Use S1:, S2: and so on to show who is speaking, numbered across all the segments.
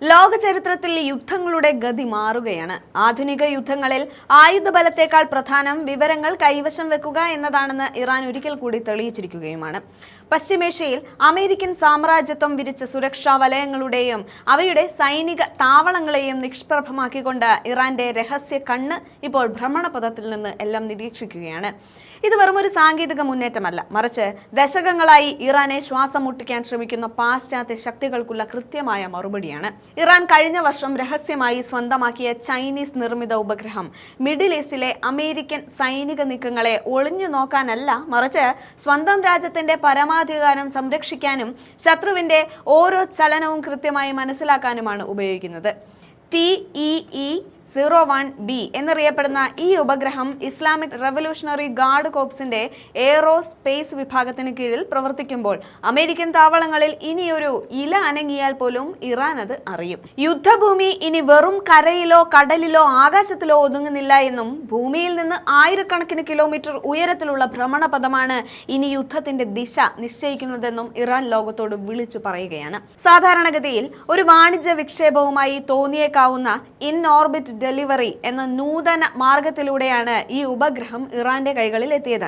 S1: ലോക ചരിത്രത്തിൽ യുദ്ധങ്ങളുടെ ഗതി മാറുകയാണ്. ആധുനിക യുദ്ധങ്ങളിൽ ആയുധബലത്തേക്കാൾ പ്രധാനം വിവരങ്ങൾ കൈവശം വെക്കുക എന്നതാണെന്ന് ഇറാൻ ഒരിക്കൽ കൂടി തെളിയിച്ചിരിക്കുകയുമാണ്. പശ്ചിമേഷ്യയിൽ അമേരിക്കൻ സാമ്രാജ്യത്വം വിരിച്ച സുരക്ഷാ വലയങ്ങളുടെയും അവയുടെ സൈനിക താവളങ്ങളെയും നിഷ്പ്രഭമാക്കിക്കൊണ്ട് ഇറാന്റെ രഹസ്യ കണ്ണ് ഇപ്പോൾ ഭ്രമണപഥത്തിൽ നിന്ന് എല്ലാം നിരീക്ഷിക്കുകയാണ്. ഇത് വെറുമൊരു സാങ്കേതിക മുന്നേറ്റമല്ല, മറിച്ച് ദശകങ്ങളായി ഇറാനെ ശ്വാസം മുട്ടിക്കാൻ ശ്രമിക്കുന്ന പാശ്ചാത്യ ശക്തികൾക്കുള്ള കൃത്യമായ മറുപടിയാണ്. ഇറാൻ കഴിഞ്ഞ വർഷം രഹസ്യമായി സ്വന്തമാക്കിയ ചൈനീസ് നിർമ്മിത ഉപഗ്രഹം മിഡിൽ ഈസ്റ്റിലെ അമേരിക്കൻ സൈനിക നീക്കങ്ങളെ ഒളിഞ്ഞു നോക്കാനല്ല, മറിച്ച് സ്വന്തം രാജ്യത്തിന്റെ പരമാധികാരം സംരക്ഷിക്കാനും ശത്രുവിന്റെ ഓരോ ചലനവും കൃത്യമായി മനസ്സിലാക്കാനുമാണ് ഉപയോഗിക്കുന്നത്. TEE-01B എന്നറിയപ്പെടുന്ന ഈ ഉപഗ്രഹം ഇസ്ലാമിക് റവല്യൂഷണറി ഗാർഡ് കോർപ്സിന്റെ എയ്റോസ്പേസ് വിഭാഗത്തിന് കീഴിൽ പ്രവർത്തിക്കുമ്പോൾ അമേരിക്കൻ താവളങ്ങളിൽ ഇനിയൊരു ഇല അനങ്ങിയാൽ പോലും ഇറാൻ അത് അറിയും. യുദ്ധഭൂമി ഇനി വെറും കരയിലോ കടലിലോ ആകാശത്തിലോ ഒതുങ്ങുന്നില്ല എന്നും ഭൂമിയിൽ നിന്ന് ആയിരക്കണക്കിന് കിലോമീറ്റർ ഉയരത്തിലുള്ള ഭ്രമണപഥമാണ് ഇനി യുദ്ധത്തിന്റെ ദിശ നിശ്ചയിക്കുന്നതെന്നും ഇറാൻ ലോകത്തോട് വിളിച്ചു പറയുകയാണ്. സാധാരണഗതിയിൽ ഒരു വാണിജ്യ വിക്ഷേപവുമായി തോന്നിയേക്കാവുന്ന ഇൻ ഓർബിറ്റ് ഡെലിവറി എന്ന നൂതന മാർഗത്തിലൂടെയാണ് ഈ ഉപഗ്രഹം ഇറാന്റെ കൈകളിൽ എത്തിയത്.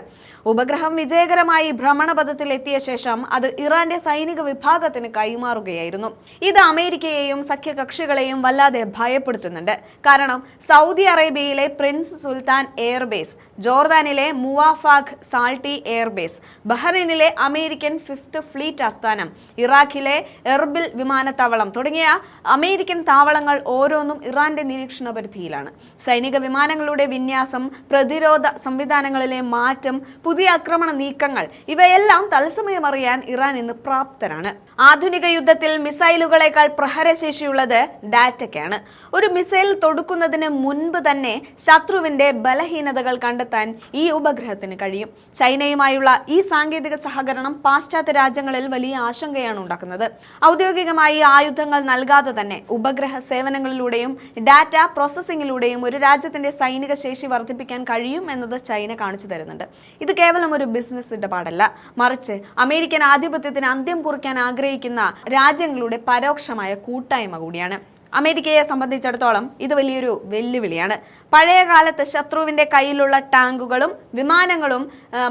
S1: ഉപഗ്രഹം വിജയകരമായി ഭ്രമണപഥത്തിൽ എത്തിയ ശേഷം അത് ഇറാന്റെ സൈനിക വിഭാഗത്തിന് കൈമാറുകയായിരുന്നു. ഇത് അമേരിക്കയെയും സഖ്യകക്ഷികളെയും വല്ലാതെ ഭയപ്പെടുത്തുന്നുണ്ട്. കാരണം സൗദി അറേബ്യയിലെ പ്രിൻസ് സുൽത്താൻ എയർബേസ്, ജോർദാനിലെ മുവാഫാഖ് സാൾട്ടി എയർബേസ്, ബഹ്റൈനിലെ അമേരിക്കൻ 5th ഫ്ലീറ്റ് ആസ്ഥാനം, ഇറാഖിലെ എർബിൽ വിമാനത്താവളം തുടങ്ങിയ അമേരിക്കൻ താവളങ്ങൾ ഓരോന്നും ഇറാന്റെ നിരീക്ഷണ പരിധിയിലാണ്. സൈനിക വിമാനങ്ങളുടെ വിന്യാസം, പ്രതിരോധ സംവിധാനങ്ങളിലെ മാറ്റം, പുതിയ ആക്രമണ നീക്കങ്ങൾ ഇവയെല്ലാം തത്സമയം അറിയാൻ ഇറാൻ ഇന്ന് പ്രാപ്തരാണ്. ആധുനിക യുദ്ധത്തിൽ മിസൈലുകളെക്കാൾ പ്രഹരശേഷിയുള്ളത് ഡാറ്റയ്ക്കാണ്. ഒരു മിസൈൽ തൊടുക്കുന്നതിന് മുൻപ് തന്നെ ശത്രുവിന്റെ ബലഹീനതകൾ കണ്ടെത്താൻ ഈ ഉപഗ്രഹത്തിന് കഴിയും. ചൈനയുമായുള്ള ഈ സാങ്കേതിക സഹകരണം പാശ്ചാത്യ രാജ്യങ്ങളിൽ വലിയ ആശങ്കയാണ് ഉണ്ടാക്കുന്നത്. ഔദ്യോഗികമായി ആയുധങ്ങൾ നൽകാതെ തന്നെ ഉപഗ്രഹ സേവനങ്ങളിലൂടെയും ഡാറ്റ പ്രോസസ്സിംഗിലൂടെയും ഒരു രാജ്യത്തിന്റെ സൈനിക ശേഷി വർദ്ധിപ്പിക്കാൻ കഴിയും എന്നത് ചൈന കാണിച്ചു തരുന്നുണ്ട്. ഇത് കേവലം ഒരു ബിസിനസ് ഇടപാടല്ല, മറിച്ച് അമേരിക്കൻ ആധിപത്യത്തിന് അന്ത്യം കുറിക്കാൻ ആഗ്രഹിക്കുന്ന രാജ്യങ്ങളുടെ പരോക്ഷമായ കൂട്ടായ്മ കൂടിയാണ്. അമേരിക്കയെ സംബന്ധിച്ചിടത്തോളം ഇത് വലിയൊരു വെല്ലുവിളിയാണ്. പഴയ കാലത്ത് ശത്രുവിന്റെ കയ്യിലുള്ള ടാങ്കുകളും വിമാനങ്ങളും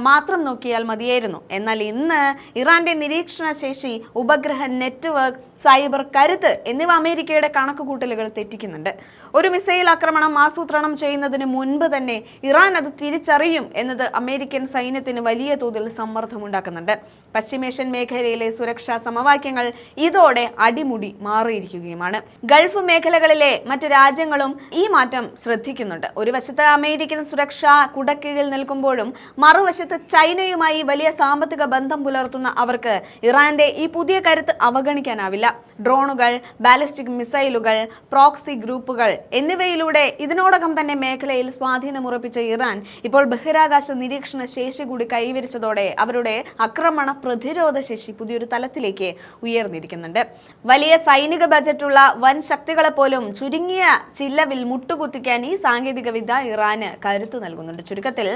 S1: മാത്രം നോക്കിയാൽ മതിയായിരുന്നു. എന്നാൽ ഇന്ന് ഇറാന്റെ നിരീക്ഷണ ശേഷി, ഉപഗ്രഹ നെറ്റ്വർക്ക്, സൈബർ കരുത്ത് എന്നിവ അമേരിക്കയുടെ കണക്കുകൂട്ടലുകൾ തെറ്റിക്കുന്നുണ്ട്. ഒരു മിസൈൽ ആക്രമണം ആസൂത്രണം ചെയ്യുന്നതിന് മുൻപ് തന്നെ ഇറാൻ അത് തിരിച്ചറിയും എന്നത് അമേരിക്കൻ സൈന്യത്തിന് വലിയ തോതിൽ സമ്മർദ്ദമുണ്ടാക്കുന്നുണ്ട്. പശ്ചിമേഷ്യൻ മേഖലയിലെ സുരക്ഷാ സമവാക്യങ്ങൾ ഇതോടെ അടിമുടി മാറിയിരിക്കുകയുമാണ്. ഗൾഫ് മേഖലകളിലെ മറ്റ് രാജ്യങ്ങളും ഈ മാറ്റം ശ്രദ്ധിക്കുന്നുണ്ട്. ഒരു വശത്ത് അമേരിക്കൻ സുരക്ഷ കുടക്കീഴിൽ നിൽക്കുമ്പോഴും മറുവശത്ത് ചൈനയുമായി വലിയ സാമ്പത്തിക ബന്ധം പുലർത്തുന്ന അവർക്ക് ഇറാന്റെ ഈ പുതിയ കരുത്ത് അവഗണിക്കാനാവില്ല. ഡ്രോണുകൾ, ബാലിസ്റ്റിക് മിസൈലുകൾ, പ്രോക്സി ഗ്രൂപ്പുകൾ എന്നിവയിലൂടെ ഇതിനോടകം തന്നെ മേഖലയിൽ സ്വാധീനമുറപ്പിച്ച ഇറാൻ ഇപ്പോൾ ബഹിരാകാശ നിരീക്ഷണ ശേഷി കൂടി കൈവരിച്ചതോടെ അവരുടെ ആക്രമണ പ്രതിരോധ ശേഷി പുതിയൊരു തലത്തിലേക്ക് ഉയർന്നിരിക്കുന്നുണ്ട്. വലിയ സൈനിക ബജറ്റുള്ള വൻ ശക്തികളെ പോലും ചുരുങ്ങിയ ചിലവിൽ മുട്ടുകുത്തിക്കാൻ ഈ സാങ്കേതിക വിദ്യ ഇറാന് കരുത്തു നൽകുന്നുണ്ട്. ചുരുക്കത്തിൽ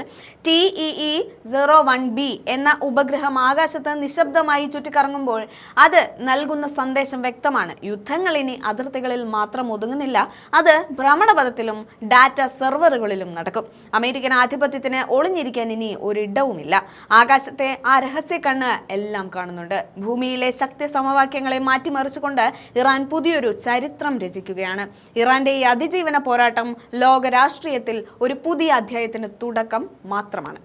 S1: TEE-01B എന്ന ഉപഗ്രഹം ആകാശത്ത് നിശബ്ദമായി ചുറ്റിക്കറങ്ങുമ്പോൾ അത് നൽകുന്ന സന്ദേശം വ്യക്തമാണ്. യുദ്ധങ്ങൾ ഇനി അതിർത്തികളിൽ മാത്രം ഒതുങ്ങുന്നില്ല, അത് ഭ്രമണപഥത്തിലും ഡാറ്റ സെർവറുകളിലും നടക്കും. അമേരിക്കൻ ആധിപത്യത്തിന് ഒളിഞ്ഞിരിക്കാൻ ഇനി ഒരിടവുമില്ല. ആകാശത്തെ ആ രഹസ്യ കണ്ണ് എല്ലാം കാണുന്നുണ്ട്. ഭൂമിയിലെ ശക്തി സമവാക്യങ്ങളെ മാറ്റിമറിച്ചുകൊണ്ട് ഇറാൻ പുതിയൊരു ചരിത്രം രചിക്കുകയാണ്. ഇറാന്റെ ഈ അതിജീവന പോരാട്ടം ലോക രാഷ്ട്രീയത്തിൽ ഒരു പുതിയ അധ്യായത്തിന് തുടക്കം മാത്രമാണ്.